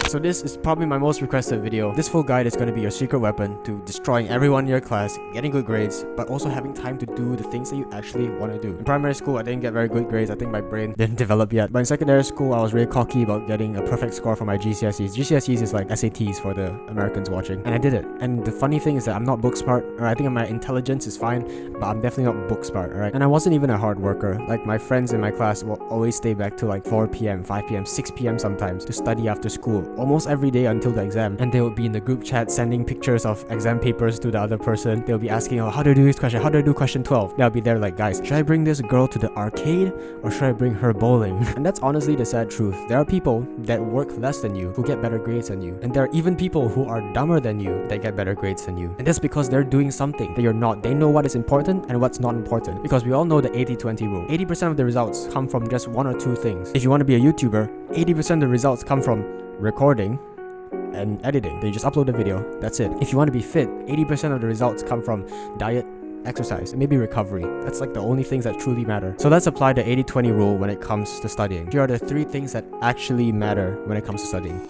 So this is probably my most requested video. This full guide is going to be your secret weapon to destroying everyone in your class, getting good grades, but also having time to do the things that you actually want to do. In primary school, I didn't get very good grades. I think my brain didn't develop yet. But in secondary school, I was really cocky about getting a perfect score for my GCSEs. GCSEs is like SATs for the Americans watching. And I did it. And the funny thing is that I'm not book smart, or I think my intelligence is fine, but I'm definitely not book smart, alright? And I wasn't even a hard worker. Like my friends in my class will always stay back to like 4 p.m., 5 p.m., 6 p.m. sometimes to study after school, almost every day until the exam. And they would be in the group chat sending pictures of exam papers to the other person. They'll be asking, oh, how do I do this question? How do I do question 12? They'll be there like, guys, should I bring this girl to the arcade or should I bring her bowling? And that's honestly the sad truth. There are people that work less than you who get better grades than you. And there are even people who are dumber than you that get better grades than you. And that's because they're doing something that you're not. They know what is important and what's not important. Because we all know the 80-20 rule. 80% of the results come from just one or two things. If you want to be a YouTuber, 80% of the results come from recording and editing. Then you just upload the video. That's it. If you want to be fit, 80% of the results come from diet, exercise, and maybe recovery. That's like the only things that truly matter. So let's apply the 80-20 rule when it comes to studying. Here are the 3 things that actually matter when it comes to studying.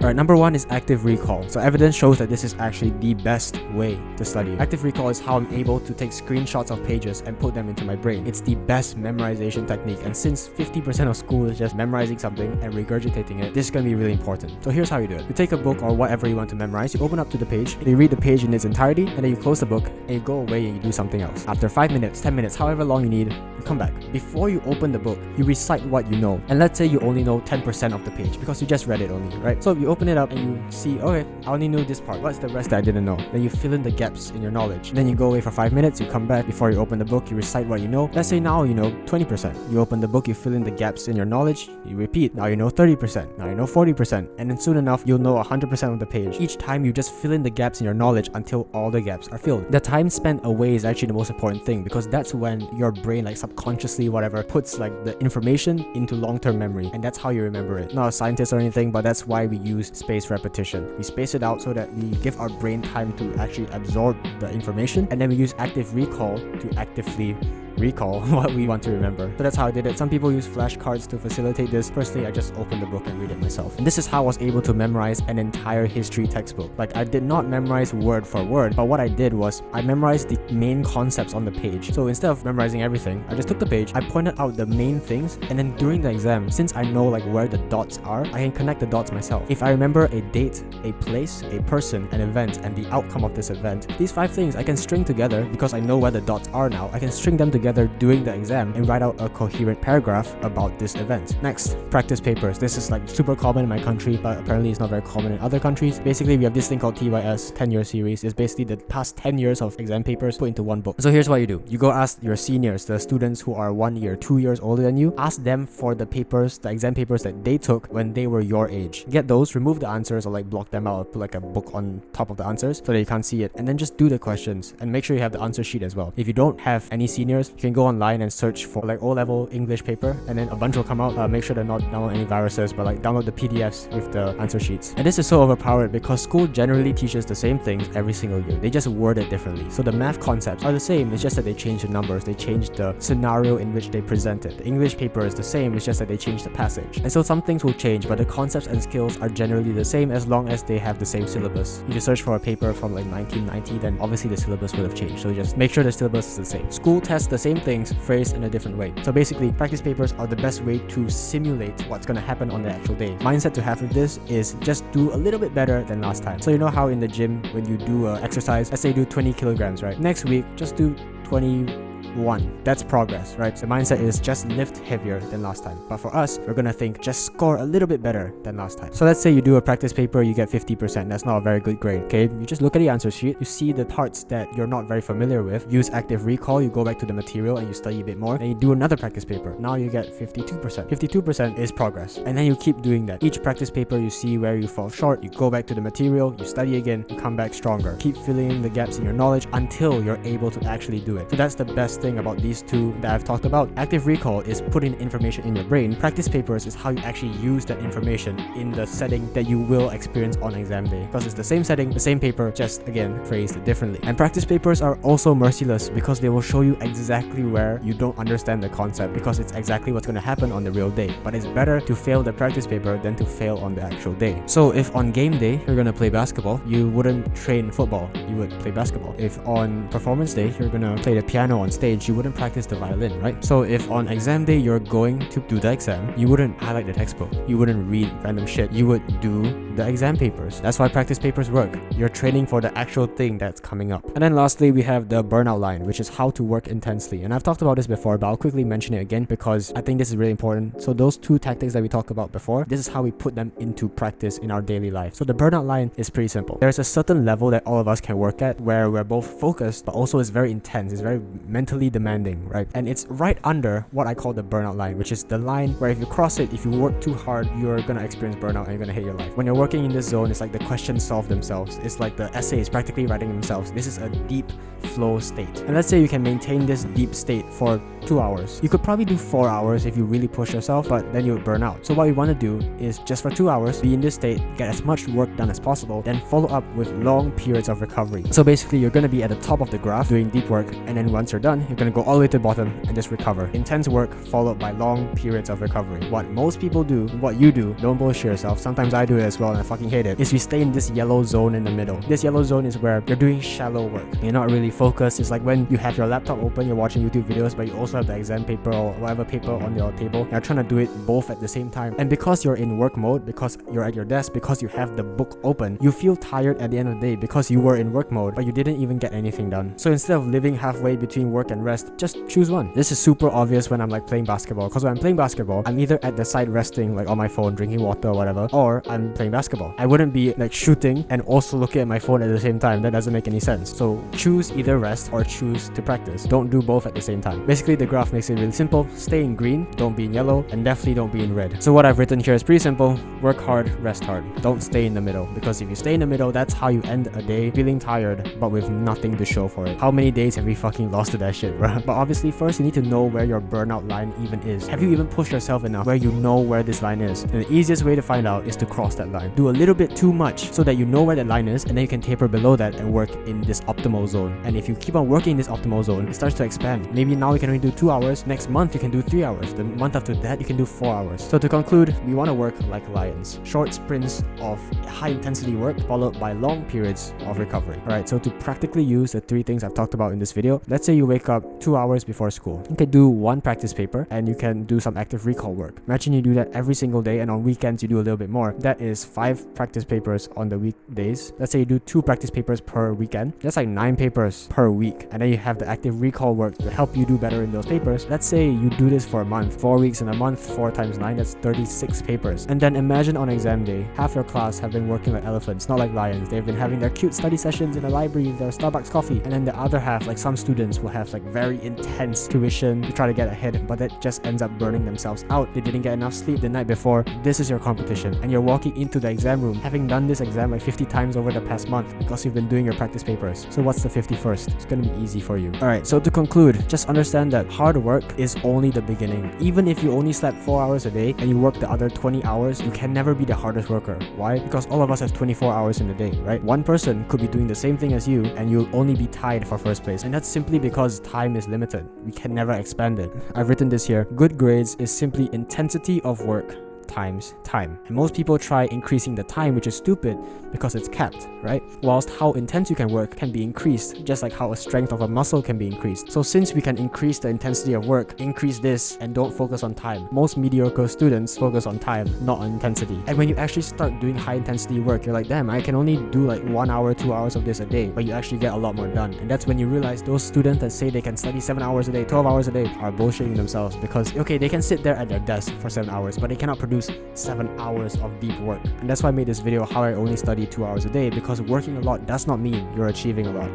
Alright, number 1 is active recall. So evidence shows that this is actually the best way to study. Active recall is how I'm able to take screenshots of pages and put them into my brain. It's the best memorization technique, and since 50% of school is just memorizing something and regurgitating it, this is going to be really important. So here's how you do it. You take a book or whatever you want to memorize, you open up to the page, you read the page in its entirety, and then you close the book and you go away and you do something else. After 5 minutes, 10 minutes, however long you need, you come back. Before you open the book, you recite what you know. And let's say you only know 10% of the page because you just read it only, right? So you open it up and you see, okay, I only knew this part. What's the rest that I didn't know? Then you fill in the gaps in your knowledge. And then you go away for 5 minutes, you come back. Before you open the book, you recite what you know. Let's say now you know 20%. You open the book, you fill in the gaps in your knowledge, you repeat. Now you know 30%. Now you know 40%. And then soon enough, you'll know 100% of the page. Each time you just fill in the gaps in your knowledge until all the gaps are filled. The time spent away is actually the most important thing, because that's when your brain, like subconsciously, whatever, puts like the information into long-term memory. And that's how you remember it. Not a scientist or anything, but that's why we use spaced repetition. We space it out so that we give our brain time to actually absorb the information, and then we use active recall to actively recall what we want to remember. So that's how I did it. Some people use flashcards to facilitate this. Personally, I just opened the book and read it myself. And this is how I was able to memorize an entire history textbook. Like, I did not memorize word for word, but what I did was I memorized the main concepts on the page. So instead of memorizing everything, I just took the page, I pointed out the main things, and then during the exam, since I know like where the dots are, I can connect the dots myself. If I remember a date, a place, a person, an event, and the outcome of this event, these 5 things I can string together because I know where the dots are now. I can string them together during the exam and write out a coherent paragraph about this event. Next, practice papers. This is like super common in my country, but apparently it's not very common in other countries. Basically, we have this thing called TYS, 10-year series. It's basically the past 10 years of exam papers put into one book. So here's what you do. You go ask your seniors, the students who are 1 year, 2 years older than you, ask them for the papers, the exam papers that they took when they were your age. Get those, remove the answers, or like block them out, or put like a book on top of the answers so that you can't see it, and then just do the questions and make sure you have the answer sheet as well. If you don't have any seniors, you can go online and search for like O-level English paper, and then a bunch will come out. Make sure to not download any viruses, but like download the PDFs with the answer sheets. And this is so overpowered because school generally teaches the same things every single year. They just word it differently. So the math concepts are the same, it's just that they change the numbers, they change the scenario in which they present it. The English paper is the same, it's just that they change the passage. And so some things will change, but the concepts and skills are generally the same as long as they have the same syllabus. If you search for a paper from like 1990, then obviously the syllabus would have changed. So just make sure the syllabus is the same. School tests the same things, phrased in a different way. So basically, practice papers are the best way to simulate what's going to happen on the actual day. Mindset to have with this is just do a little bit better than last time. So you know how in the gym, when you do exercise, let's say you do 20 kilograms, right? Next week, just do 21. That's progress, right? The mindset is just lift heavier than last time. But for us, we're gonna think just score a little bit better than last time. So let's say you do a practice paper, you get 50%. That's not a very good grade, okay? You just look at the answer sheet, you see the parts that you're not very familiar with, use active recall, you go back to the material and you study a bit more, and you do another practice paper. Now you get 52%. 52% is progress. And then you keep doing that. Each practice paper, you see where you fall short, you go back to the material, you study again, you come back stronger. Keep filling in the gaps in your knowledge until you're able to actually do it. So that's the best thing about these two that I've talked about. Active recall is putting information in your brain. Practice papers is how you actually use that information in the setting that you will experience on exam day, because it's the same setting, the same paper, just again phrased differently. And practice papers are also merciless because they will show you exactly where you don't understand the concept, because it's exactly what's going to happen on the real day. But it's better to fail the practice paper than to fail on the actual day. So if on game day you're going to play basketball, you wouldn't train football, you would play basketball. If on performance day you're going to play the piano on stage, you wouldn't practice the violin, right? So if on exam day you're going to do the exam, you wouldn't highlight the textbook, you wouldn't read random shit, you would do the exam papers. That's why practice papers work. You're training for the actual thing that's coming up. And then lastly, we have the burnout line, which is how to work intensely. And I've talked about this before, but I'll quickly mention it again because I think this is really important. So those two tactics that we talked about before, this is how we put them into practice in our daily life. So the burnout line is pretty simple. There's a certain level that all of us can work at where we're both focused, but also it's very intense, it's very mentally demanding, right? And it's right under what I call the burnout line, which is the line where if you cross it, if you work too hard, you're gonna experience burnout and you're gonna hate your life. When you're working in this zone, it's like the questions solve themselves. It's like the essays practically writing themselves. This is a deep flow state. And let's say you can maintain this deep state for 2 hours. You could probably do 4 hours if you really push yourself, but then you would burn out. So what we want to do is just for 2 hours, be in this state, get as much work done as possible, then follow up with long periods of recovery. So basically, you're going to be at the top of the graph doing deep work, and then once you're done, you're going to go all the way to the bottom and just recover. Intense work followed by long periods of recovery. What most people do, what you do, don't bullshit yourself, sometimes I do it as well and I fucking hate it, is we stay in this yellow zone in the middle. This yellow zone is where you're doing shallow work. You're not really focused. It's like when you have your laptop open, you're watching YouTube videos, but you also have the exam paper or whatever paper on your table. You're trying to do it both at the same time. And because you're in work mode, because you're at your desk, because you have the book open, you feel tired at the end of the day because you were in work mode, but you didn't even get anything done. So instead of living halfway between work and rest, just choose one. This is super obvious when I'm like playing basketball, because when I'm playing basketball, I'm either at the side resting, like on my phone, drinking water or whatever, or I'm playing basketball. I wouldn't be like shooting and also looking at my phone at the same time. That doesn't make any sense. So choose either rest or choose to practice. Don't do both at the same time. Basically, the graph makes it really simple. Stay in green, don't be in yellow, and definitely don't be in red. So what I've written here is pretty simple. Work hard, rest hard. Don't stay in the middle, because if you stay in the middle, that's how you end a day feeling tired but with nothing to show for it. How many days have we fucking lost to that shit, bro? But obviously, first you need to know where your burnout line even is. Have you even pushed yourself enough where you know where this line is? And the easiest way to find out is to cross that line. Do a little bit too much so that you know where that line is, and then you can taper below that and work in this optimal zone. And if you keep on working in this optimal zone, it starts to expand. Maybe now you can only do 2 hours. Next month you can do 3 hours. The month after that you can do 4 hours. So to conclude, we want to work like lions. Short sprints of high intensity work followed by long periods of recovery. Alright, so to practically use the 3 things I've talked about in this video, let's say you wake up 2 hours before school. You can do 1 practice paper and you can do some active recall work. Imagine you do that every single day, and on weekends you do a little bit more. That is 5 practice papers on the weekdays. Let's say you do 2 practice papers per weekend. That's like 9 papers per week. And then you have the active recall work to help you do better in those papers. Let's say you do this for a month. 4 weeks in a month, 4 times 9, that's 36 papers. And then imagine on exam day, half your class have been working like elephants, not like lions. They've been having their cute study sessions in the library with their Starbucks coffee. And then the other half, like some students will have like very intense tuition to try to get ahead, but that just ends up burning themselves out. They didn't get enough sleep the night before. This is your competition, and you're walking into the exam room having done this exam like 50 times over the past month because you've been doing your practice papers. So what's the 51st? It's gonna be easy for you. Alright, so to conclude, just understand that hard work is only the beginning. Even if you only slept 4 hours a day and you work the other 20 hours, you can never be the hardest worker. Why? Because all of us have 24 hours in a day, right? One person could be doing the same thing as you and you'll only be tied for first place. And that's simply because time is limited. We can never expand it. I've written this here. Good grades is simply intensity of work times time. And most people try increasing the time, which is stupid because it's capped, right? Whilst how intense you can work can be increased, just like how a strength of a muscle can be increased. So since we can increase the intensity of work, increase this and don't focus on time. Most mediocre students focus on time, not on intensity. And when you actually start doing high intensity work, you're like, damn, I can only do like 1 hour, 2 hours of this a day, but you actually get a lot more done. And that's when you realize those students that say they can study 7 hours a day, 12 hours a day are bullshitting themselves, because okay, they can sit there at their desk for 7 hours, but they cannot produce 7 hours of deep work. And that's why I made this video, how I only study 2 hours a day, because working a lot does not mean you're achieving a lot.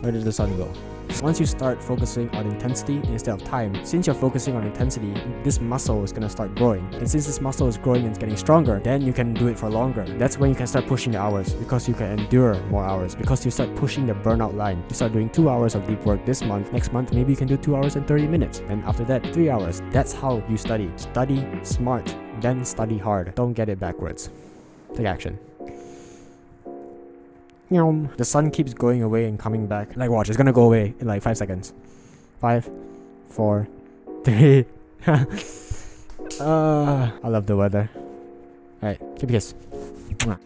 Where did the sun go? Once you start focusing on intensity instead of time, since you're focusing on intensity, this muscle is gonna start growing. And since this muscle is growing and it's getting stronger, then you can do it for longer. That's when you can start pushing the hours, because you can endure more hours, because you start pushing the burnout line. You start doing 2 hours of deep work this month. Next month, maybe you can do 2 hours and 30 minutes. And after that, 3 hours. That's how you study. Study smart, then study hard. Don't get it backwards. Take action. The sun keeps going away and coming back. Like, watch, it's gonna go away in like 5 seconds. 5, 4, 3. I love the weather. Alright, keep a kiss. Mwah.